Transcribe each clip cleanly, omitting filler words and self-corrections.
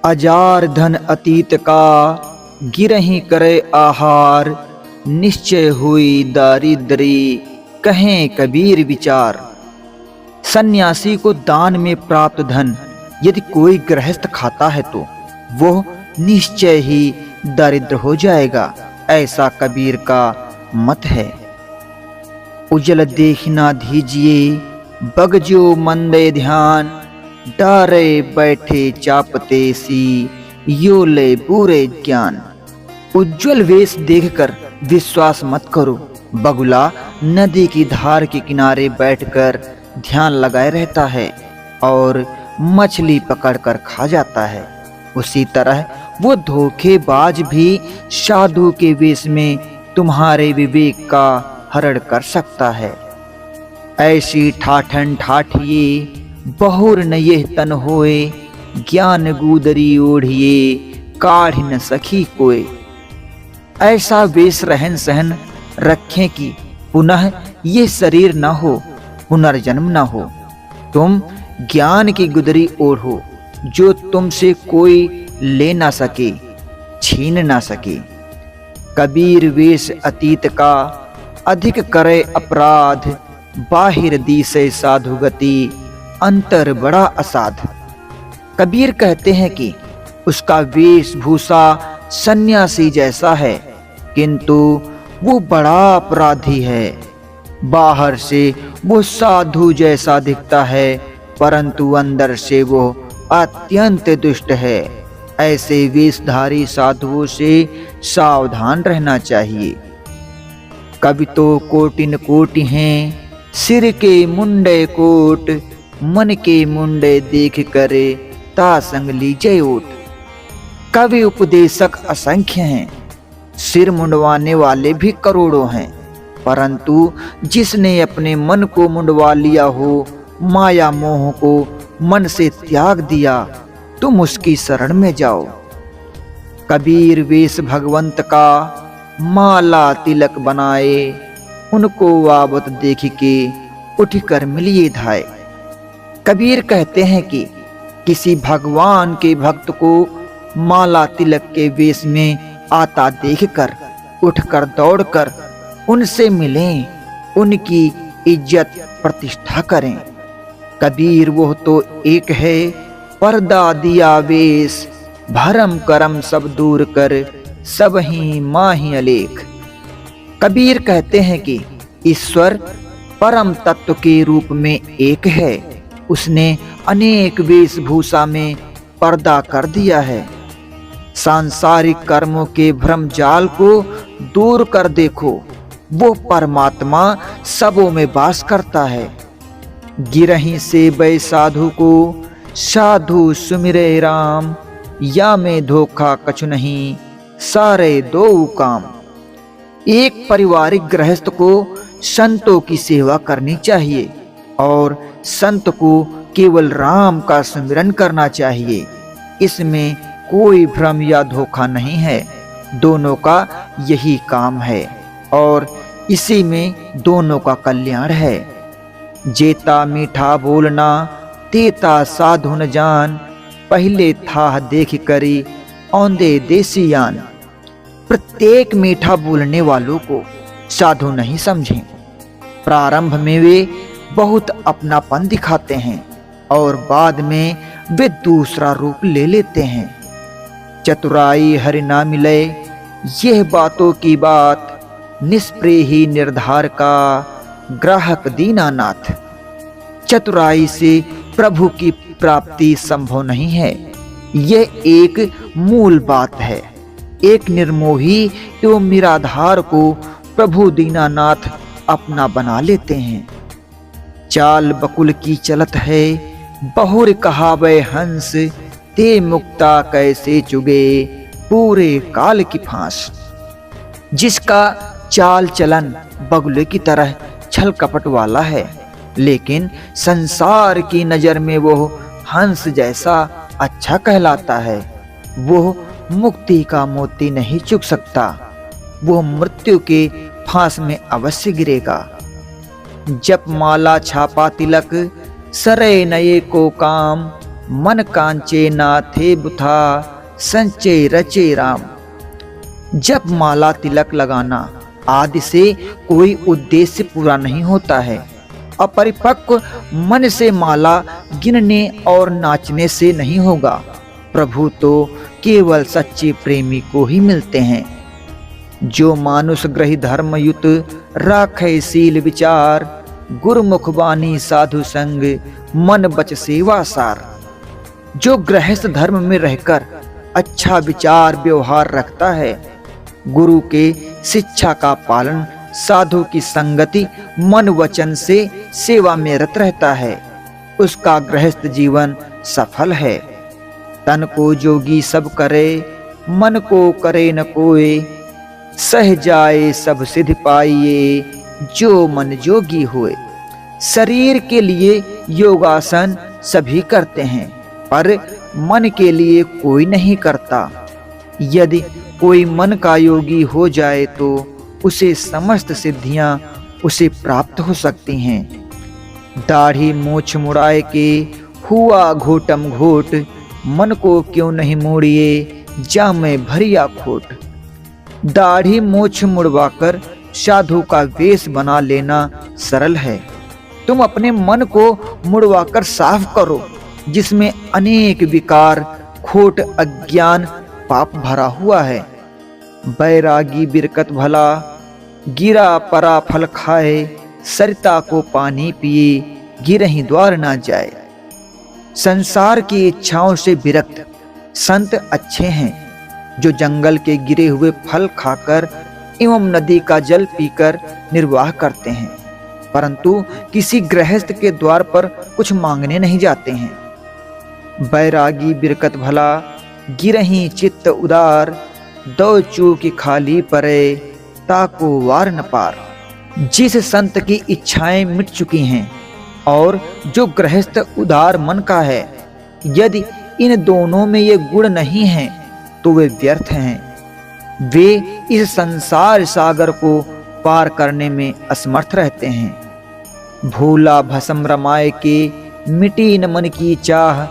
अजार धन अतीत का गिरहि करे आहार, निश्चय हुई दारिद्री कहें कबीर विचार। सन्यासी को दान में प्राप्त धन यदि कोई गृहस्थ खाता है तो वह निश्चय ही दरिद्र हो जाएगा, ऐसा कबीर का मत है। उजल देखना दीजिए बगजो मंदे ध्यान, डारे बैठे चापते सी यो ले बुरे ज्ञान। उज्जवल वेश देखकर विश्वास मत करो, बगुला नदी की धार के किनारे बैठकर ध्यान लगाए रहता है और मछली पकड़कर खा जाता है, उसी तरह वो धोखेबाज भी साधु के वेश में तुम्हारे विवेक का हरण कर सकता है। ऐसी ठाठन ठाठिए बहुर न ये तन होए, ज्ञान गुदरी ओढ़िए काढ़ न सखी कोय। ऐसा वेश रहन सहन रखें कि पुनः ये शरीर न हो, पुनर्जन्म न हो। तुम ज्ञान की गुदरी ओढ़ो जो तुमसे कोई ले ना सके, छीन ना सके। कबीर वेश अतीत का अधिक करे अपराध, बाहिर दिसे साधु गति अंतर बड़ा असाध। कबीर कहते हैं कि उसका वेशभूषा सन्यासी जैसा है, किंतु वो बड़ा अपराधी है। बाहर से वो साधु जैसा दिखता है, परंतु अंदर से वो अत्यंत दुष्ट है। ऐसे वेशधारी साधुओं से सावधान रहना चाहिए। कवि तो कोटिन कोटि हैं, सिर के मुंडे कोट, मन के मुंडे देख करे ता संग लीजे ओट। कवि उपदेशक असंख्य हैं, सिर मुंडवाने वाले भी करोड़ों हैं, परंतु जिसने अपने मन को मुंडवा लिया हो, माया मोह को मन से त्याग दिया, तुम उसकी शरण में जाओ। कबीर वेश भगवंत का माला तिलक बनाए, उनको आवत देख के उठ कर मिलिए धाय। कबीर कहते हैं कि किसी भगवान के भक्त को माला तिलक के वेश में आता देखकर उठकर दौड़कर उनसे मिलें, उनकी इज्जत प्रतिष्ठा करें। कबीर वो तो एक है, पर्दा दिया वेश, भरम करम सब दूर कर, सब ही माही अलेख। कबीर कहते हैं कि ईश्वर परम तत्व के रूप में एक है, उसने अनेक वेशभूषा में पर्दा कर दिया है। सांसारिक कर्मों के भ्रम जाल को दूर कर देखो, वो परमात्मा सबों में वास करता है। गिरहि से बै साधु को साधु सुमिरे राम, या में धोखा कछु नहीं सारे दो काम। एक पारिवारिक गृहस्थ को संतों की सेवा करनी चाहिए और संत को केवल राम का स्मरण करना चाहिए। इसमें कोई भ्रम या धोखा नहीं है, दोनों का यही काम है और इसी में दोनों का कल्याण है। जेता मीठा बोलना तेता साधु न जान, पहले था देख करी औंधे देसियान। प्रत्येक मीठा बोलने वालों को साधु नहीं समझें। प्रारंभ में वे बहुत अपनापन दिखाते हैं और बाद में वे दूसरा रूप ले लेते हैं। चतुराई हरि ना मिले यह बातों की बात, निष्प्रिय ही निर्धार का ग्राहक दीनानाथ। चतुराई से प्रभु की प्राप्ति संभव नहीं है, यह एक मूल बात है। एक निर्मोही एवं निराधार को प्रभु दीनानाथ अपना बना लेते हैं। चाल बकुल की चलत है, बहुर कहावे हंस, ते मुक्ता कैसे चुगे पूरे काल की फांस। जिसका चाल चलन बगुले की तरह छल कपट वाला है, लेकिन संसार की नजर में वो हंस जैसा अच्छा कहलाता है, वो मुक्ति का मोती नहीं चुक सकता, वो मृत्यु के फांस में अवश्य गिरेगा। जप माला छापा तिलक, सरे नये को काम, मन कांचे नाथे बुथा संचे रचे राम। जब माला तिलक लगाना आदि से कोई उद्देश्य पूरा नहीं होता है। अपरिपक्व मन से माला गिनने और नाचने से नहीं होगा। प्रभु तो केवल सच्चे प्रेमी को ही मिलते हैं। जो मानुष ग्रही धर्मयुत राखे शील विचार, गुरुमुख वाणी साधु संग मन बच सेवा सार। जो गृहस्थ धर्म में रहकर अच्छा विचार व्यवहार रखता है, गुरु के शिक्षा का पालन, साधु की संगति, मन वचन से सेवा में रत रहता है, उसका गृहस्थ जीवन सफल है। तन को जोगी सब करे, मन को करे न कोय, सह जाए सब सिद्ध पाइए, जो मन जोगी होए। शरीर के लिए योगासन सभी करते हैं, पर मन के लिए कोई नहीं करता। यदि कोई मन का योगी हो जाए तो उसे समस्त सिद्धियां उसे प्राप्त हो सकती हैं। दाढ़ी मूछ मुड़ाए के हुआ घोटम घोट, मन को क्यों नहीं मोड़िए जामे भरिया खोट। दाढ़ी मूछ मुड़वाकर साधु का वेश बना लेना सरल है। तुम अपने मन को मुड़वाकर साफ करो, जिसमें अनेक विकार, खोट, अज्ञान, पाप भरा हुआ है। बैरागी बिरकत भला, गिरा परा फल खाए, सरिता को पानी पिए, गिरहीं द्वार ना जाए। संसार की इच्छाओं से विरक्त संत अच्छे हैं, जो जंगल के गिरे हुए फल खाकर एवं नदी का जल पीकर निर्वाह करते हैं, परंतु किसी गृहस्थ के द्वार पर कुछ मांगने नहीं जाते हैं। बैरागी बिरकत भला, गिरहीं चित्त उदार, दो चूक खाली परे, ताको वार न पार। जिस संत की इच्छाएं मिट चुकी हैं और जो गृहस्थ उदार मन का है, यदि इन दोनों में ये गुण नहीं हैं तो वे व्यर्थ हैं। वे इस संसार सागर को पार करने में असमर्थ रहते हैं। भूला भस्म रमाए के, मिटी न मन की चाह,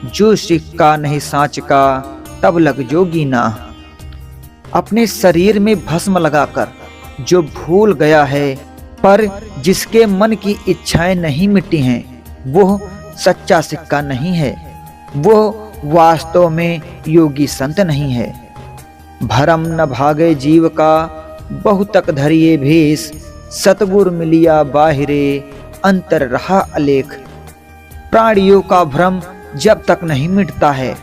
जो सिक्का नहीं सांच का, तब लग जोगी ना। अपने शरीर में भस्म लगाकर जो भूल गया है, पर जिसके मन की इच्छाएं नहीं मिटी हैं, वो सच्चा सिक्का नहीं है, वो वास्तव में योगी संत नहीं है। भरम न भागे जीव का, बहुतक धरिए भेष, सतगुर मिलिया बाहिरे, अंतर रहा अलेख। प्राणियों का भ्रम जब तक नहीं मिटता है,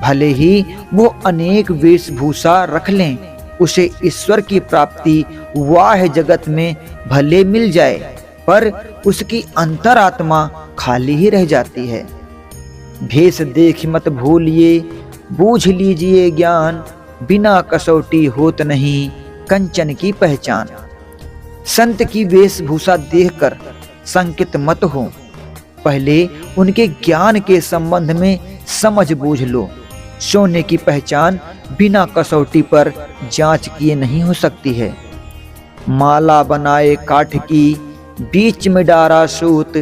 भले ही वो अनेक वेशभूषा रख लें, उसे ईश्वर की प्राप्ति वाह जगत में भले मिल जाए, पर उसकी अंतरात्मा खाली ही रह जाती है। भेष देख मत भूलिए, बूझ लीजिए ज्ञान, बिना कसौटी होत नहीं कंचन की पहचान। संत की वेशभूषा देखकर संकित मत हो, पहले उनके ज्ञान के संबंध में समझ बूझ लो। सोने की पहचान बिना कसौटी पर जांच किए नहीं हो सकती है। माला बनाए काठ की, बीच में डारा सूत,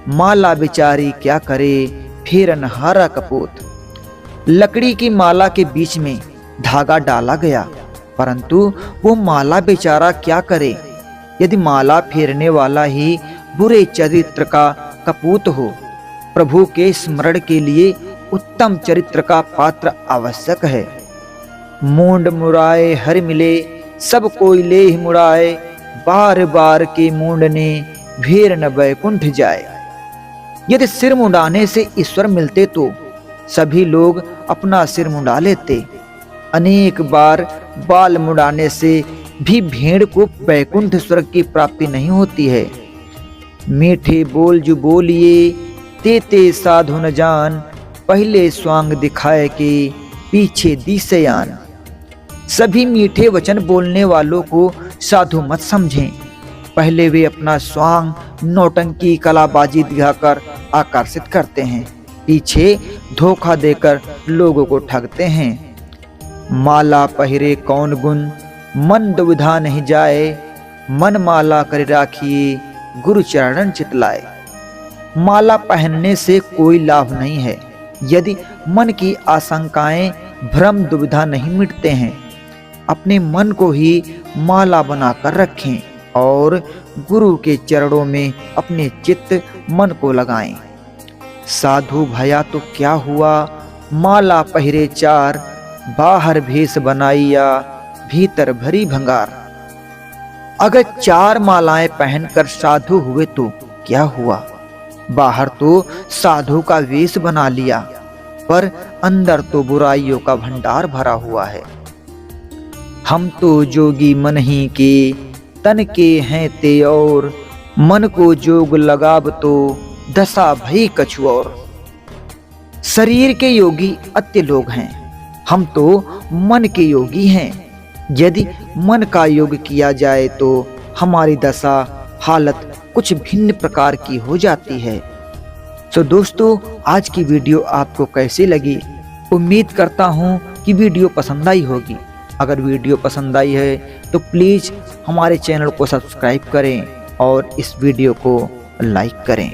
माला बेचारी क्या करे, फिर अनहारा कपूत। लकड़ी की माला के बीच में धागा डाला गया, परंतु वो माला बेचारा क्या करे, यदि माला फेरने वाला ही बुरे चरित्र का कपूत हो। प्रभु के स्मरण के लिए उत्तम चरित्र का पात्र आवश्यक है। मूंड मुराए हर मिले, सब कोई ले ही मुड़ाए, बार बार के मूंडने भेर न बैकुंठ जाए। यदि सिर मुंडाने से ईश्वर मिलते तो सभी लोग अपना सिर मुंडा लेते। अनेक बार बाल मुंडाने से भी भेड़ को बैकुंठ स्वर्ग की प्राप्ति नहीं होती है। मीठे बोल जो बोलिए, तेते साधु न जान, पहले स्वांग दिखाए के पीछे दिशयान। सभी मीठे वचन बोलने वालों को साधु मत समझें, पहले वे अपना स्वांग नौटंकी कलाबाजी दिखाकर आकर्षित करते हैं, पीछे धोखा देकर लोगों को ठगते हैं। माला पहिरे कौन गुण, मन दुविधा नहीं जाए, मन माला कर राखिए, गुरु चरणन चितलाए। माला पहनने से कोई लाभ नहीं है, यदि मन की आशंकाएं, भ्रम, दुविधा नहीं मिटते हैं, अपने मन को ही माला बनाकर रखें और गुरु के चरणों में अपने चित्त मन को लगाएं। साधु भया तो क्या हुआ, माला पहिरे चार, बाहर भेष बनाइया, भीतर भरी भंगार। अगर 4 मालाएं पहनकर साधु हुए तो क्या हुआ, बाहर तो साधु का वेश बना लिया, पर अंदर तो बुराइयों का भंडार भरा हुआ है। हम तो जोगी मन ही के, तन के हैं ते और, मन को जोग लगाब तो दशा भई कछु और। शरीर के योगी अत्य लोग हैं, हम तो मन के योगी हैं। यदि मन का योग किया जाए तो हमारी दशा, हालत कुछ भिन्न प्रकार की हो जाती है। तो दोस्तों, आज की वीडियो आपको कैसी लगी? उम्मीद करता हूँ कि वीडियो पसंद आई होगी। अगर वीडियो पसंद आई है तो प्लीज़ हमारे चैनल को सब्सक्राइब करें और इस वीडियो को लाइक करें।